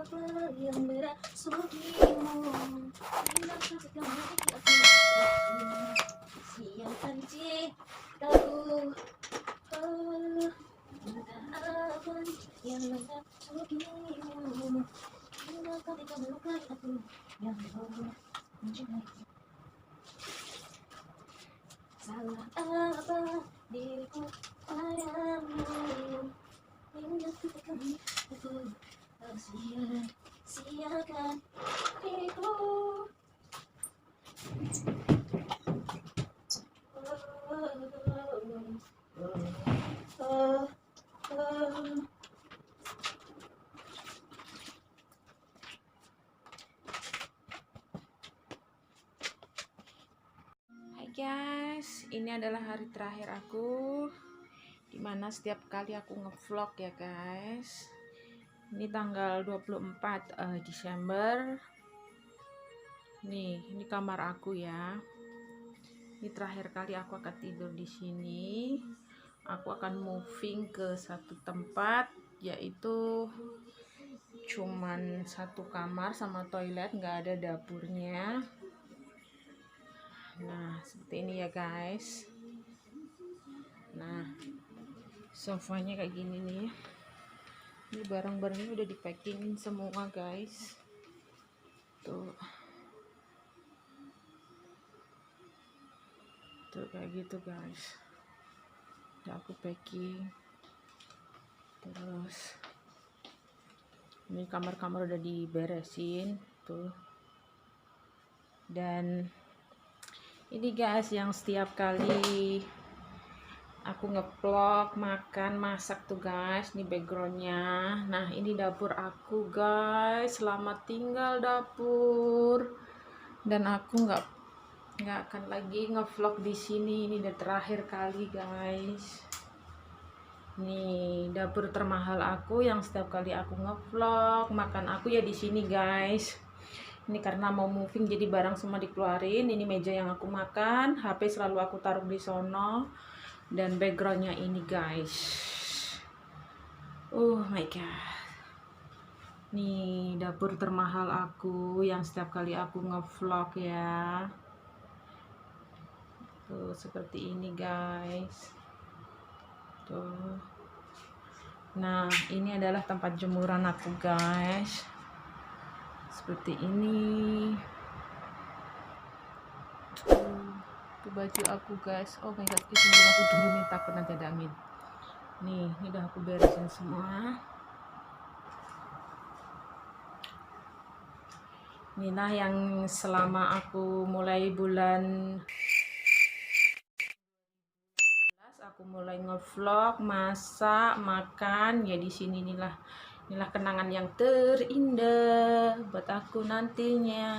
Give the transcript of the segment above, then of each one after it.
apa yang merasukimu? Bila ketika aku siapkan cintaku. Oh, entah apa yang merasukimu. Bila ketika melukai aku yang kau mencintai. Salah apa diriku padamu? Hingga ketika aku sia-siakan diriku. Hai guys, ini adalah hari terakhir aku, dimana setiap kali aku ngevlog ya guys. Ini tanggal 24 Desember. Nih, ini kamar aku ya. Ini terakhir kali aku akan tidur di sini. Aku akan moving ke satu tempat, yaitu cuman satu kamar sama toilet, nggak ada dapurnya. Nah, seperti ini ya guys. Nah, sofanya kayak gini nih. Ini barang-barangnya udah di packingin semua guys. Tuh kayak gitu guys, udah aku packing. Terus ini kamar-kamar udah diberesin tuh. Dan ini guys, yang setiap kali aku ngevlog makan masak tuh guys, ini backgroundnya. Nah, ini dapur aku guys. Selamat tinggal dapur. Dan aku nggak akan lagi ngevlog di sini. Ini udah terakhir kali guys. Nih dapur termahal aku, yang setiap kali aku ngevlog makan aku ya di sini guys. Ini karena mau moving jadi barang semua dikeluarin. Ini meja yang aku makan, HP selalu aku taruh di sono. Dan backgroundnya ini guys, oh my god. Nih dapur termahal aku, yang setiap kali aku ngevlog ya. Tuh seperti ini guys. Tuh. Nah, ini adalah tempat jemuran aku guys. Seperti ini. Tuh baju aku guys. Oh my god, itu aku turunin takut nanti ada angin. Nih, ini udah aku beresin semua. Inilah yang selama aku mulai bulan aku mulai ngevlog, masak, makan ya di sini. Inilah kenangan yang terindah buat aku nantinya.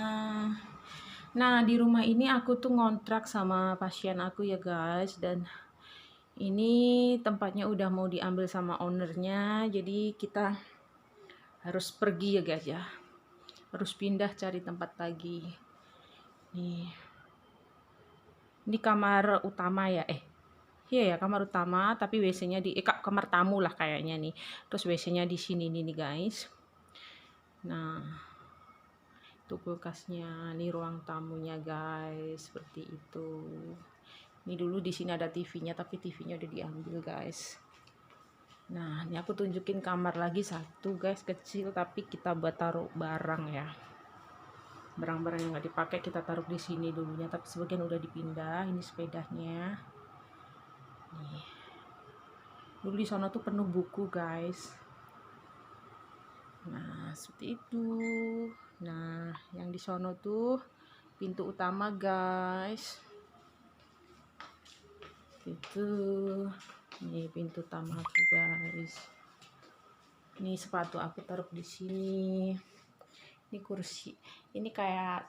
Nah, di rumah ini aku tuh ngontrak sama pasien aku ya guys, dan ini tempatnya udah mau diambil sama ownernya, jadi kita harus pergi ya guys ya. Harus pindah cari tempat lagi. Nih. Ini kamar utama ya. Iya ya, kamar utama, tapi WC-nya di kamar tamu lah kayaknya nih. Terus WC-nya di sini nih guys. Nah, itu kulkasnya, nih ruang tamunya guys, seperti itu. Ini dulu di sini ada TV-nya, tapi TV-nya udah diambil guys. Nah, ini aku tunjukin kamar lagi satu guys, kecil, tapi kita buat taruh barang ya. Barang-barang yang nggak dipakai kita taruh di sini dulunya, tapi sebagian udah dipindah. Ini sepedanya. Nih. Dulu di sana tuh penuh buku guys. Nah, seperti itu. Nah, yang di sono tuh pintu utama guys. Itu. Ini pintu utama aku guys. Ini sepatu aku taruh di sini. Ini kursi. Ini kayak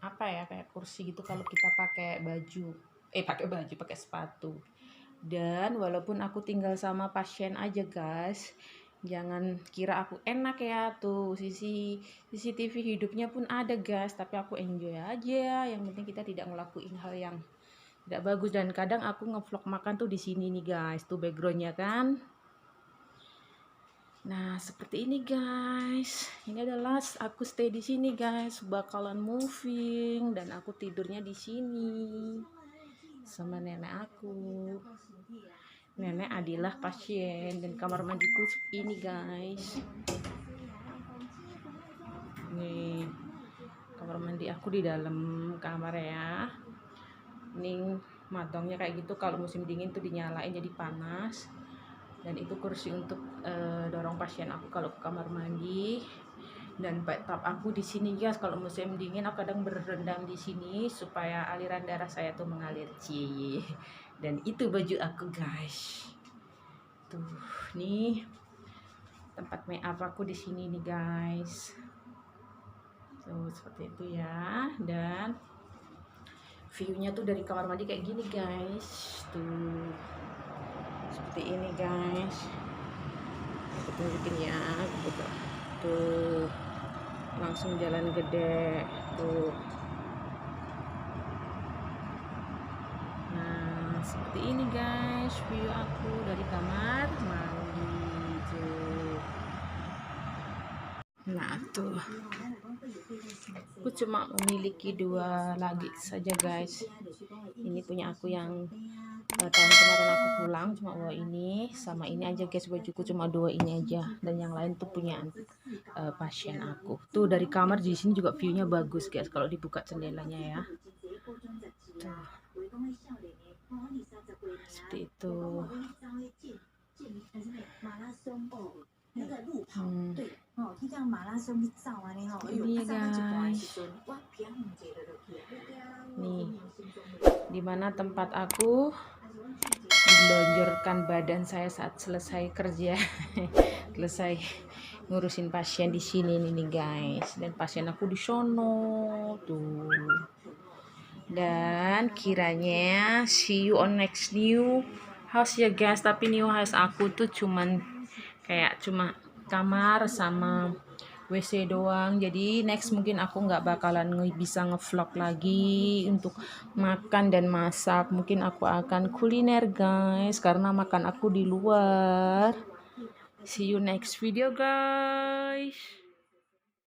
apa ya? Kayak kursi gitu kalau kita pakai baju. Pakai sepatu. Dan walaupun aku tinggal sama pasien aja guys, jangan kira aku enak ya. Tuh CCTV hidupnya pun ada guys, tapi aku enjoy aja. Yang penting kita tidak ngelakuin hal yang tidak bagus. Dan kadang aku ngevlog makan tuh di sini nih guys, tuh backgroundnya kan. Nah, seperti ini guys. Ini adalah aku stay di sini guys, bakalan moving dan aku tidurnya di sini sama nenek aku. Nenek adalah pasien dan kamar mandiku ini guys. Nih, kamar mandi aku di dalam kamar ya. Ini matongnya kayak gitu, kalau musim dingin tuh dinyalain jadi panas. Dan itu kursi untuk dorong pasien aku kalau ke kamar mandi. Dan bathtub aku di sini guys, kalau musim dingin aku kadang berendam di sini supaya aliran darah saya tuh mengalir. Cie. Dan itu baju aku guys. Tuh, nih tempat make up aku di sini nih guys. Tuh seperti itu ya. Dan view-nya tuh dari kamar mandi kayak gini guys. Tuh seperti ini guys. Aku tunjukin ya, tuh langsung jalan gede tuh. Nah seperti ini guys view aku dari kamar mandi tuh. Nah tuh aku cuma memiliki 2 lagi saja guys. Ini punya aku yang tahun kemarin aku pulang cuma bawa ini, sama ini aja guys, bajuku cuma 2 ini aja, dan yang lain tuh punya pasien aku. Tuh dari kamar di sini juga view-nya bagus guys kalau dibuka jendelanya ya. Tuh. Seperti itu. Ini guys. Nih, dimana tempat aku melonjorkan badan saya saat selesai kerja, selesai ngurusin pasien di sini nih guys. Dan pasien aku di sono tuh. Dan kiranya see you on next new house ya guys. Tapi new house aku tuh cuma kamar sama WC doang. Jadi next mungkin aku nggak bakalan bisa ngevlog lagi untuk makan dan masak. Mungkin aku akan kuliner guys, karena makan aku di luar. See you next video guys.